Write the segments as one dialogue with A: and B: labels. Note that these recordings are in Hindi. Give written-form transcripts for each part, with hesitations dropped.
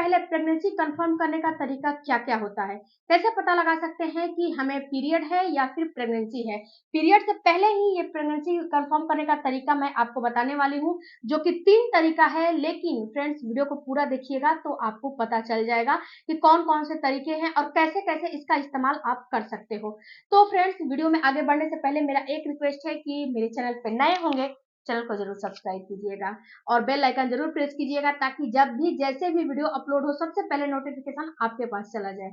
A: पहले प्रेगनेंसी कंफर्म करने का तरीका क्या-क्या होता है? कैसे पता लगा सकते हैं कि हमें पीरियड है या फिर प्रेगनेंसी है? पीरियड से पहले ही ये प्रेगनेंसी कंफर्म करने का तरीका मैं आपको बताने वाली हूँ, जो कि 3 तरीका है, लेकिन फ्रेंड्स वीडियो को पूरा देखिएगा तो आपको पता चल जाएगा कि कौन-कौन से तरीके हैं और कैसे-कैसे इसका इस्तेमाल आप कर सकते हो। तो फ्रेंड्स वीडियो में आगे बढ़ने से पहले मेरा एक रिक्वेस्ट है कि मेरे चैनल पे नए होंगे, चैनल को ज़रूर सब्सक्राइब कीजिएगा और बेल आइकन ज़रूर प्रेस कीजिएगा ताकि जब भी जैसे भी वीडियो अपलोड हो सबसे पहले नोटिफिकेशन आपके पास चला जाए।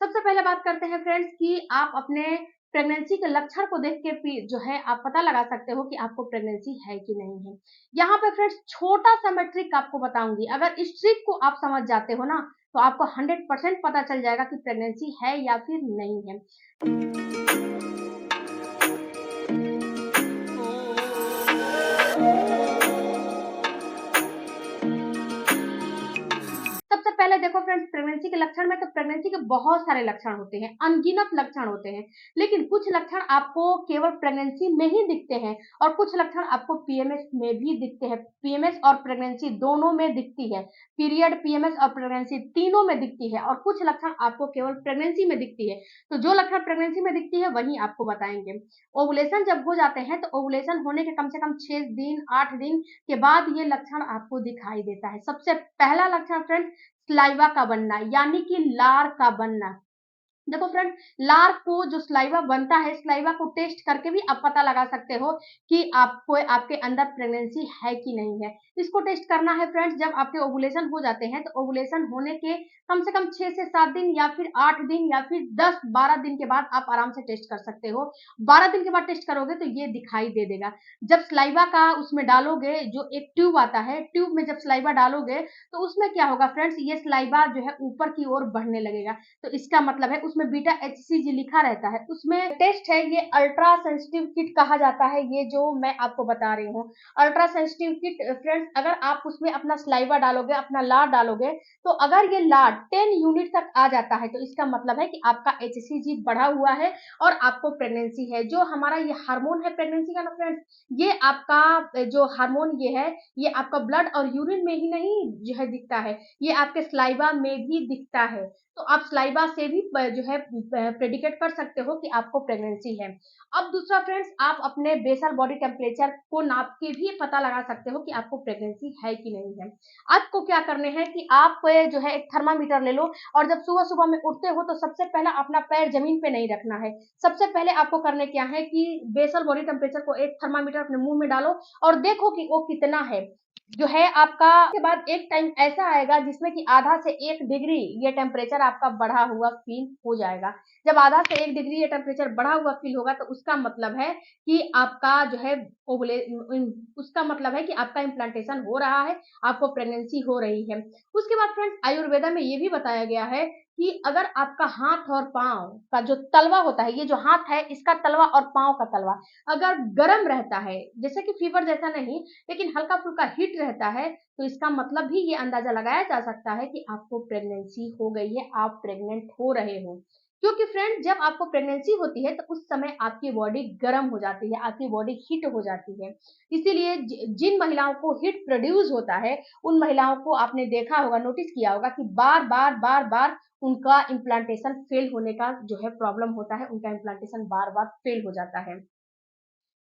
A: सबसे पहले बात करते हैं फ्रेंड्स कि आप अपने प्रेगनेंसी के लक्षण को देख के जो है आप पता लगा सकते हो कि आपको प्रेगनेंसी है कि नहीं है। यहाँ पे फ्रेंड्स छोटा-सा मैं ट्रिक आपको बताऊँगी, अगर इस ट्रिक को आप समझ जाते हो ना, तो आपको 100% पता चल जाएगा कि प्रेगनेंसी है या फिर नहीं है। सबसे पहले देखो फ्रेंड्स प्रेगनेंसी के लक्षण में तो प्रेगनेंसी के बहुत सारे लक्षण होते हैं, अनगिनत लक्षण होते हैं, लेकिन कुछ लक्षण आपको केवल प्रेगनेंसी में ही दिखते हैं और कुछ लक्षण आपको पीएमएस में भी दिखते हैं। पीएमएस और प्रेगनेंसी दोनों में दिखती है, पीरियड, पीएमएस और प्रेगनेंसी तीनों में दिखती है और कुछ लक्षण आपको केवल प्रेगनेंसी में दिखती है। तो जो लक्षण प्रेगनेंसी में दिखती है वही आपको बताएंगे। ओवुलेशन जब हो जाते हैं तो ओवुलेशन होने के कम से कम 6 दिन 8 दिन के बाद ये लक्षण आपको दिखाई देता है। सबसे पहला लक्षण फ्रेंड्स स्लाइवा का बनना, यानी कि लार का बनना। देखो फ्रेंड, लार को जो स्लाइवा बनता है, स्लाइवा को टेस्ट करके भी आप पता लगा सकते हो कि आपको आपके अंदर प्रेगनेंसी है कि नहीं है। इसको टेस्ट करना है फ्रेंड्स जब आपके ओवुलेशन हो जाते हैं, तो ओवुलेशन होने के कम से कम 6 से 7 दिन या फिर 8 दिन या फिर 10-12 दिन के बाद आप आराम से टेस्ट कर सकते हो। 12 दिन के बाद टेस्ट करोगे तो ये दिखाई दे देगा। जब स्लाइवा का उसमें डालोगे, जो एक ट्यूब आता है, ट्यूब में जब स्लाइवा डालोगे तो उसमें क्या होगा फ्रेंड्स, ये स्लाइवा जो है ऊपर की ओर बढ़ने लगेगा। तो इसका मतलब है उसमें बीटा एचसीजी लिखा रहता है। उसमें टेस्ट है, ये अल्ट्रा सेंसिटिव किट कहा जाता है, ये जो मैं आपको बता रही हूँ। अल्ट्रा सेंसिटिव किट फ्रेंड्स, अगर आप उसमें अपना स्लाइवा डालोगे, अपना लार डालोगे, तो अगर ये लार 10 यूनिट तक आ जाता है तो इसका मतलब है कि आपका एचसीजी बढ़ा हुआ है और आपको प्रेगनेंसी है। जो हमारा ये हार्मोन है प्रेगनेंसी का ना फ्रेंड्स, ये आपका जो हार्मोन ये है, ये आपका ब्लड और यूरिन में ही नहीं जो है दिखता है, ये आपके स्लाइवा में भी दिखता है। तो आप स्लाइवा से भी जो है प्रेडिकेट कर सकते हो कि आपको प्रेगनेंसी है। अब दूसरा फ्रेंड्स, आप अपने बेसल बॉडी टेम्परेचर को नाप के भी पता लगा सकते हो कि आपको प्रेगनेंसी है कि नहीं है। आपको क्या करने हैं कि आप जो है एक थर्मामीटर ले लो और जब सुबह-सुबह में उठते हो तो सबसे पहला अपना पैर ज़मीन पे नहीं रखना है। सबसे पहले आपको करने क्या है कि बेसल बॉडी टेम्परेचर को एक थर्मामीटर अपने मुँह में डालो और देखो कि वो कितना है। जो है आपका के बाद एक टाइम ऐसा आएगा जिसमें कि आधा से 1 डिग्री ये टेम्परेचर आपका बढ़ा हुआ फील हो जाएगा। जब आधा से 1 डिग्री ये टेम्परेचर बढ़ा हुआ फील होगा तो उसका मतलब है कि आपका जो है उसका मतलब है कि आपका इम्प्लांटेशन हो रहा है, आपको प्रेगनेंसी हो रही है। उसके बाद फ्रेंड्स आयुर्वेदा में ये भी बताया गया है कि अगर आपका हाथ और पाँव का जो तलवा होता है, ये जो हाथ है इसका तलवा और पाँव का तलवा अगर गर्म रहता है, जैसे कि फीवर जैसा नहीं, लेकिन हल्का-फुल्का हीट रहता है, तो इसका मतलब भी ये अंदाज़ा लगाया जा सकता है कि आपको प्रेगनेंसी हो गई है, आप प्रेग्नेंट हो रहे हो। क्योंकि फ्रेंड जब आपको प्रेगनेंसी होती है, तो उस समय आपकी बॉडी गर्म हो जाती है, आपकी बॉडी हीट हो जाती है। इसीलिए जिन महिलाओं को हीट प्रोड्यूस होता है, उन महिलाओं को आपने देखा होगा, नोटिस किया होगा कि बार-बार, बार-बार उनका इम्प्लांटेशन फेल होने का जो है प्रॉब्लम होता है, उनका इम्प्लांटेशन बार-बार फेल हो जाता है।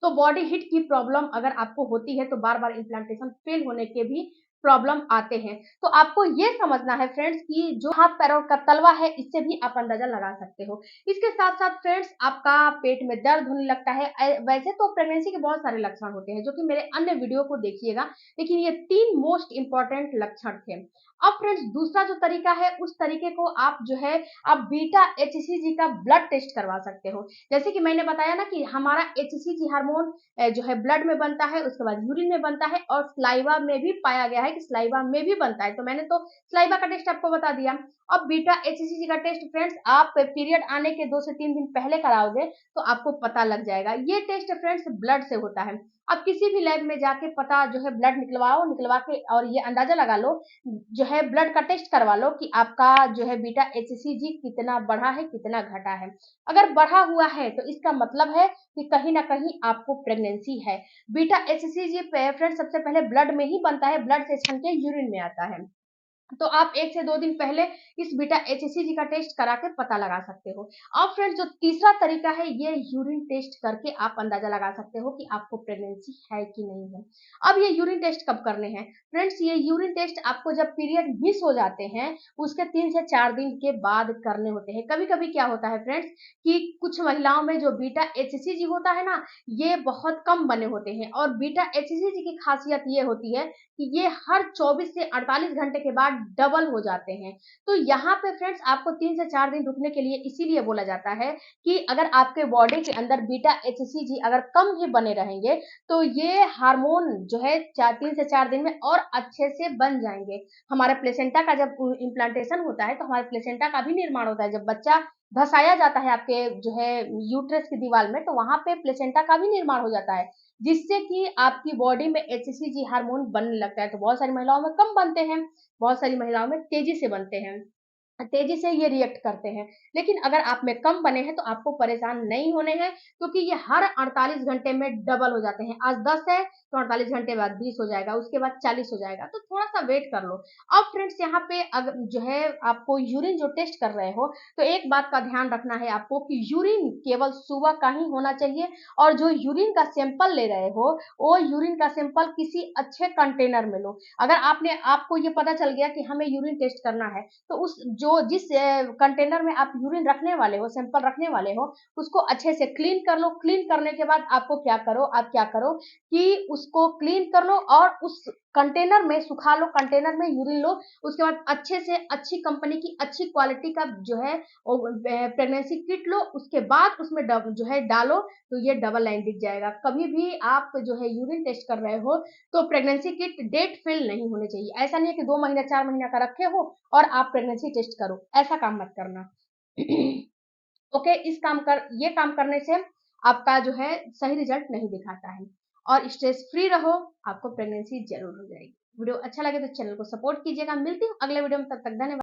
A: तो बॉडी हीट की प्रॉब्लम अगर आपको होती है तो बार-बार इम्प्लांटेशन फेल होने के भी प्रॉब्लम आते हैं। तो आपको ये समझना है फ्रेंड्स कि जो हाथ पैरों का तलवा है इससे भी आप अंदाज़ा लगा सकते हो। इसके साथ-साथ फ्रेंड्स आपका पेट में दर्द होने लगता है। वैसे तो प्रेगनेंसी के बहुत सारे लक्षण होते हैं जो कि मेरे अन्य वीडियो को देखिएगा, लेकिन ये 3 मोस्ट इम्पोर्टेंट लक्षण थे। अब फ्रेंड्स दूसरा जो तरीका है उस तरीके को आप जो है आप बीटा एचसीजी का ब्लड टेस्ट करवा सकते हो। जैसे कि मैंने बताया ना कि हमारा एचसीजी हार्मोन जो है ब्लड में बनता है, उसके बाद यूरिन में बनता है और स्लाइवा में भी पाया गया है कि स्लाइवा में भी बनता है। तो मैंने तो स्लाइवा का टेस्ट आपको बता दिया। अब बीटा एचसीजी का टेस्ट फ्रेंड्स आप पीरियड आने के 2 से 3 दिन पहले कराओगे तो आपको पता लग जाएगा। ये टेस्ट फ्रेंड्स ब्लड से होता है। आप किसी भी लैब में जाके पता जो है ब्लड निकलवाओ, निकलवा के और ये अंदाज़ा लगा लो, जो है ब्लड का टेस्ट करवा लो कि आपका जो है बीटा एचसीजी कितना बढ़ा है, कितना घटा है। अगर बढ़ा हुआ है तो इसका मतलब है कि कहीं न कहीं आपको प्रेगनेंसी है। बीटा एचसीजी फ्रेंड्स सबसे पहले ब्लड में ही बनता है, ब्लड से छन के यूरिन में आता है। तो आप 1 से 2 दिन पहले इस बीटा एचसीजी का टेस्ट करा के पता लगा सकते हो। अब फ्रेंड्स जो तीसरा तरीका है, ये यूरिन टेस्ट करके आप अंदाजा लगा सकते हो कि आपको प्रेगनेंसी है कि नहीं है। अब ये यूरिन टेस्ट कब करने हैं फ्रेंड्स? ये यूरिन टेस्ट आपको जब पीरियड मिस हो जाते हैं उसके 3 से 4 दिन के बाद करने होते हैं। कभी कभी क्या होता है फ्रेंड्स कि कुछ महिलाओं में जो बीटा एचसीजी होता है ना, ये बहुत कम बने होते हैं, और बीटा एचसीजी की खासियत ये होती है कि ये हर 24 से 48 घंटे के बाद डबल हो जाते हैं। तो यहाँ पे फ्रेंड्स आपको 3 से 4 दिन रुकने के लिए इसीलिए बोला जाता है कि अगर आपके बॉडी के अंदर बीटा एचसीजी अगर कम ही बने रहेंगे तो ये हार्मोन जो है 3 से 4 दिन में और अच्छे से बन जाएंगे। हमारे प्लेसेंटा का जब इम्प्लांटेशन होता है तो हमारे प्लेसेंटा का भी निर्माण होता है। जब बच्चा धसाया जाता है आपके जो है यूट्रस की दीवार में, तो वहां पे प्लेसेंटा का भी निर्माण हो जाता है, जिससे कि आपकी बॉडी में एचसीजी हार्मोन बनने लगता है। तो बहुत सारी महिलाओं में कम बनते हैं, बहुत सारी महिलाओं में तेजी से बनते हैं, तेजी से ये रिएक्ट करते हैं। लेकिन अगर आप में कम बने हैं तो आपको परेशान नहीं होने हैं, क्योंकि ये हर 48 घंटे में डबल हो जाते हैं। आज 10 है तो 48 घंटे बाद 20 हो जाएगा, उसके बाद 40 हो जाएगा, तो थोड़ा सा वेट कर लो। अब फ्रेंड्स यहाँ पे अगर जो है आपको यूरिन जो टेस्ट कर रहे हो, तो एक बात का ध्यान रखना है आपको कि यूरिन केवल सुबह का ही होना चाहिए, और जो यूरिन का सैंपल ले रहे हो वो यूरिन का सैंपल किसी अच्छे कंटेनर में लो। अगर आपको ये पता चल गया कि हमें यूरिन टेस्ट करना है, तो उस जिस कंटेनर में आप यूरिन रखने वाले हो, सैंपल रखने वाले हो, उसको अच्छे से क्लीन कर लो। क्लीन करने के बाद आप क्या करो कि उसको क्लीन कर लो और उस कंटेनर में सुखा लो, कंटेनर में यूरिन लो। उसके बाद अच्छे से अच्छी कंपनी की अच्छी क्वालिटी का जो है प्रेगनेंसी किट लो, उसके बाद उसमें जो है डालो, तो ये डबल लाइन दिख जाएगा। कभी भी आप जो है यूरिन टेस्ट कर रहे हो तो प्रेगनेंसी किट डेट फेल नहीं होने चाहिए। ऐसा नहीं है कि 2 महीना 4 महीना का रखे हो और आप प्रेगनेंसी टेस्ट करो, ऐसा काम मत करना। ओके, ये काम करने से आपका जो है सही रिजल्ट नहीं दिखाता है। और स्ट्रेस फ्री रहो, आपको प्रेगनेंसी जरूर हो जाएगी। वीडियो अच्छा लगे तो चैनल को सपोर्ट कीजिएगा। मिलती हूँ अगले वीडियो में, तब तक धन्यवाद।